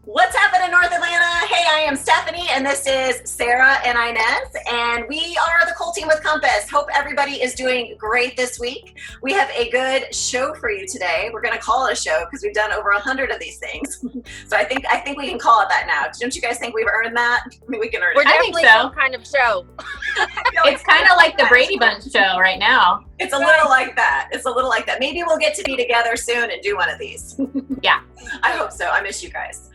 What's happening in North Atlanta? Hey, I am Stephanie, and this is Sarah and Inez, and we are the Cole team with Compass. Hope everybody is doing great this week. We have a good show for you today. We're going to call it a show because we've done over 100 of these things. So I think we can call it that now. Don't you guys think we've earned that? I mean, we can earn it. We're definitely some kind of show. It's kind of like the Brady Bunch show right now. It's a little like that. It's a little like that. Maybe we'll get to be together soon and do one of these. Yeah. I hope so. I miss you guys.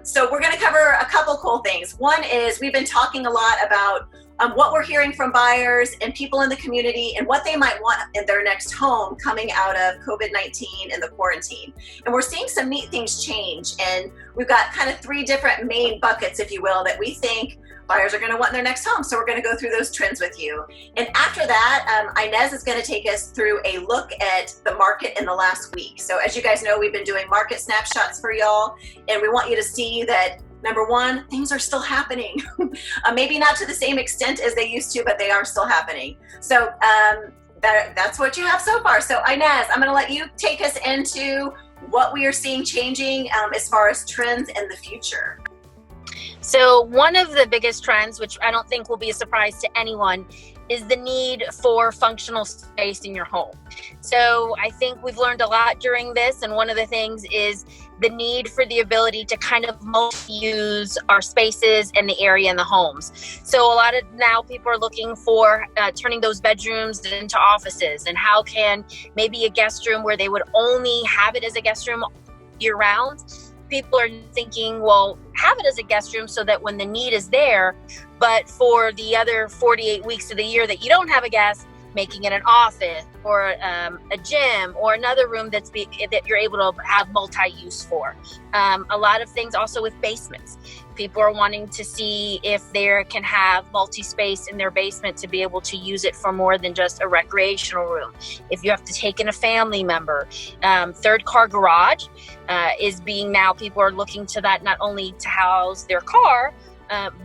So we're going to cover a couple cool things. One is we've been talking a lot about what we're hearing from buyers and people in the community and what they might want in their next home coming out of COVID-19 and the quarantine. And we're seeing some neat things change. And we've got kind of three different main buckets, if you will, that we think buyers are going to want in their next home. So we're going to go through those trends with you. And after that, Inez is going to take us through a look at the market in the last week. So as you guys know, we've been doing market snapshots for y'all. And we want you to see that, number one, things are still happening. Maybe not to the same extent as they used to, but they are still happening. So that's what you have so far. So Inez, I'm going to let you take us into what we are seeing changing as far as trends in the future. So one of the biggest trends, which I don't think will be a surprise to anyone, is the need for functional space in your home. So I think we've learned a lot during this, and one of the things is the need for the ability to kind of multi-use our spaces and the area in the homes. So a lot of now people are looking for turning those bedrooms into offices, and how can maybe a guest room where they would only have it as a guest room year round. People are thinking, well, have it as a guest room so that when the need is there, but for the other 48 weeks of the year that you don't have a guest, making it an office or a gym or another room that you're able to have multi-use for. A lot of things also with basements. People are wanting to see if they can have multi-space in their basement to be able to use it for more than just a recreational room. If you have to take in a family member, third car garage is being now, people are looking to that not only to house their car,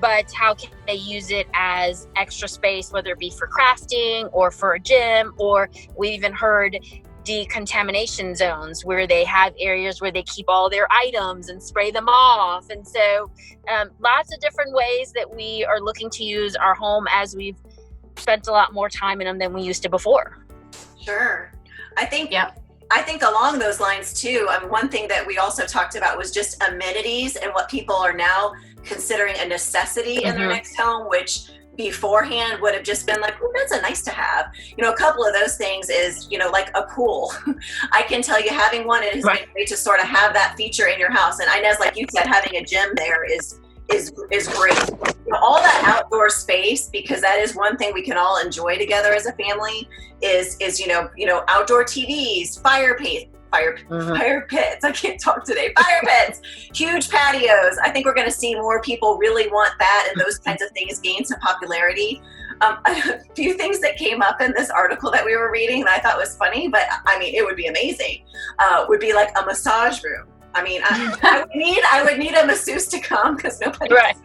but how can they use it as extra space, whether it be for crafting or for a gym, or we even heard decontamination zones where they have areas where they keep all their items and spray them off. And so lots of different ways that we are looking to use our home as we've spent a lot more time in them than we used to before. Sure. I think along those lines too, one thing that we also talked about was just amenities and what people are now considering a necessity in their next home, which beforehand would have just been like, oh, that's a nice to have. You know, a couple of those things is, like a pool. I can tell you, having one, it has been great to sort of have that feature in your house. And Inez, like you said, having a gym there is great. All that outdoor space, because that is one thing we can all enjoy together as a family, is outdoor TVs, fire pits. I can't talk today. Fire pits, huge patios. I think we're going to see more people really want that, and those kinds of things gain some popularity. A few things that came up in this article that we were reading that I thought was funny, but I mean, it would be amazing, would be like a massage room. I mean, I would need a masseuse to come because nobody. Right.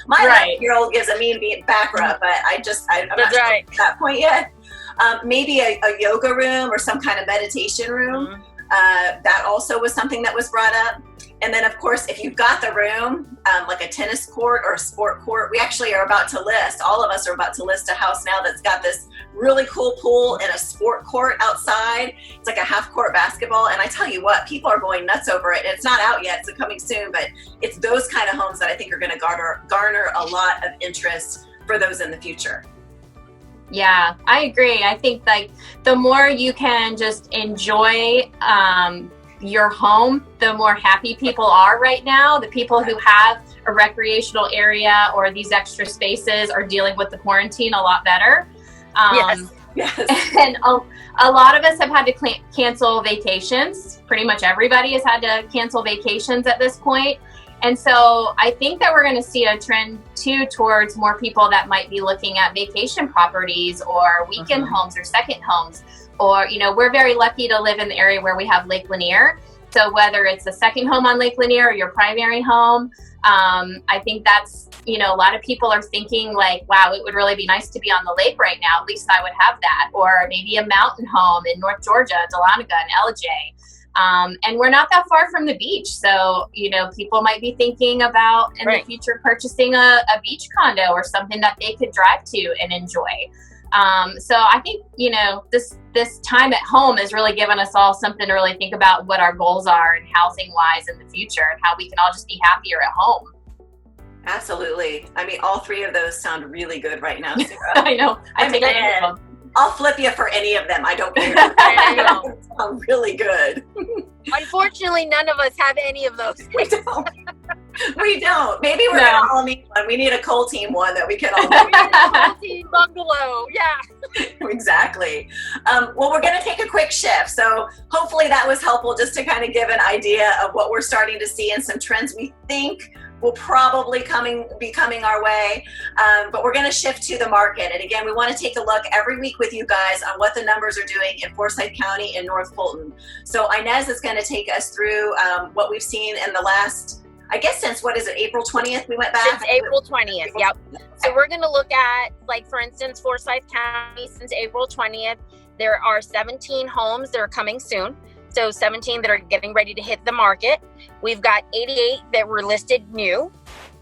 My 11-year-old gives a mean back rub, but I'm not at that point yet. Maybe a yoga room or some kind of meditation room. That also was something that was brought up. And then, of course, if you've got the room, like a tennis court or a sport court, we actually are about to list, all of us are about to list a house now that's got this really cool pool and a sport court outside. It's like a half-court basketball. And I tell you what, people are going nuts over it. It's not out yet, it's coming soon, but it's those kind of homes that I think are going to garner a lot of interest for those in the future. Yeah, I agree. I think like the more you can just enjoy your home, the more happy people are right now. The people who have a recreational area or these extra spaces are dealing with the quarantine a lot better. Yes. And a lot of us have had to cancel vacations. Pretty much everybody has had to cancel vacations at this point. And so I think that we're going to see a trend too towards more people that might be looking at vacation properties or weekend homes or second homes. Or, we're very lucky to live in the area where we have Lake Lanier. So whether it's a second home on Lake Lanier or your primary home, I think that's, a lot of people are thinking like, wow, it would really be nice to be on the lake right now. At least I would have that. Or maybe a mountain home in North Georgia, Dahlonega and LJ. And we're not that far from the beach. So, you know, people might be thinking about in the future purchasing a beach condo or something that they could drive to and enjoy. So I think, you know, this time at home has really given us all something to really think about what our goals are and housing wise in the future and how we can all just be happier at home. Absolutely. I mean, all three of those sound really good right now, Sarah. I know. I'll flip you for any of them. I don't care. They sound really good. Unfortunately, none of us have any of those. We don't. We don't. Maybe we're gonna all need one. We need a Cole team one that we can all do. Cole team bungalow. Yeah. Exactly. Well, we're gonna take a quick shift. So hopefully that was helpful just to kind of give an idea of what we're starting to see and some trends we think will probably be coming our way. But we're gonna shift to the market. And again, we wanna take a look every week with you guys on what the numbers are doing in Forsyth County and North Fulton. So Inez is gonna take us through what we've seen in the last, I guess since, what is it, April 20th we went back? Since April 20th, yep. So we're going to look at, like, for instance, Forsyth County since April 20th, there are 17 homes that are coming soon. So 17 that are getting ready to hit the market. We've got 88 that were listed new.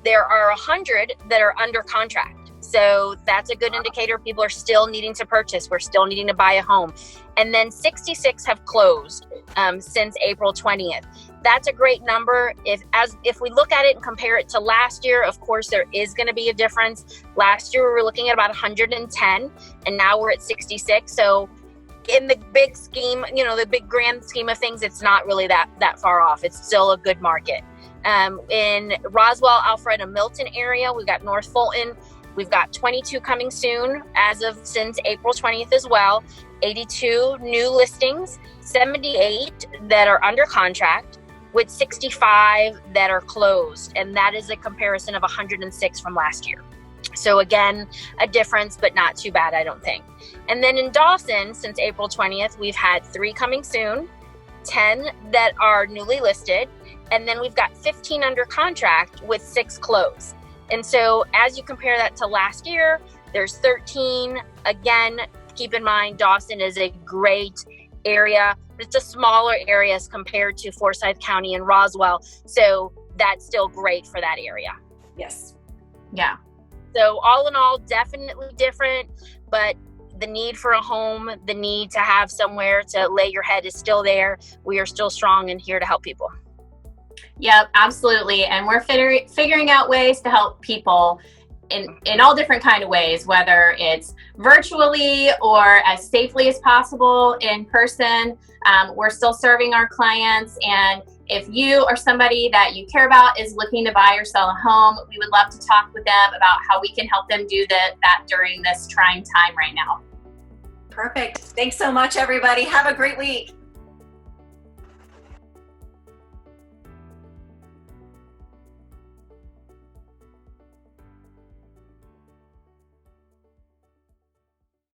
There are 100 that are under contract. So that's a good indicator. People are still needing to purchase. We're still needing to buy a home. And then 66 have closed since April 20th. That's a great number. If we look at it and compare it to last year, of course, there is going to be a difference. Last year, we were looking at about 110, and now we're at 66. So in the big scheme, you know, the big grand scheme of things, it's not really that far off. It's still a good market. In Roswell, Alpharetta, Milton area, we've got North Fulton. We've got 22 coming soon since April 20th as well. 82 new listings, 78 that are under contract, with 65 that are closed. And that is a comparison of 106 from last year. So again, a difference, but not too bad, I don't think. And then in Dawson, since April 20th, we've had 3 coming soon, 10 that are newly listed, and then we've got 15 under contract with 6 closed. And so as you compare that to last year, there's 13. Again, keep in mind, Dawson is a great area. It's a smaller area as compared to Forsyth County and Roswell. So that's still great for that area. Yes. Yeah. So all in all, definitely different, but the need for a home, the need to have somewhere to lay your head is still there. We are still strong and here to help people. Yep, absolutely. And we're figuring out ways to help people in all different kind of ways, whether it's virtually or as safely as possible in person. We're still serving our clients. And if you or somebody that you care about is looking to buy or sell a home, we would love to talk with them about how we can help them do that during this trying time right now. Perfect. Thanks so much, everybody. Have a great week.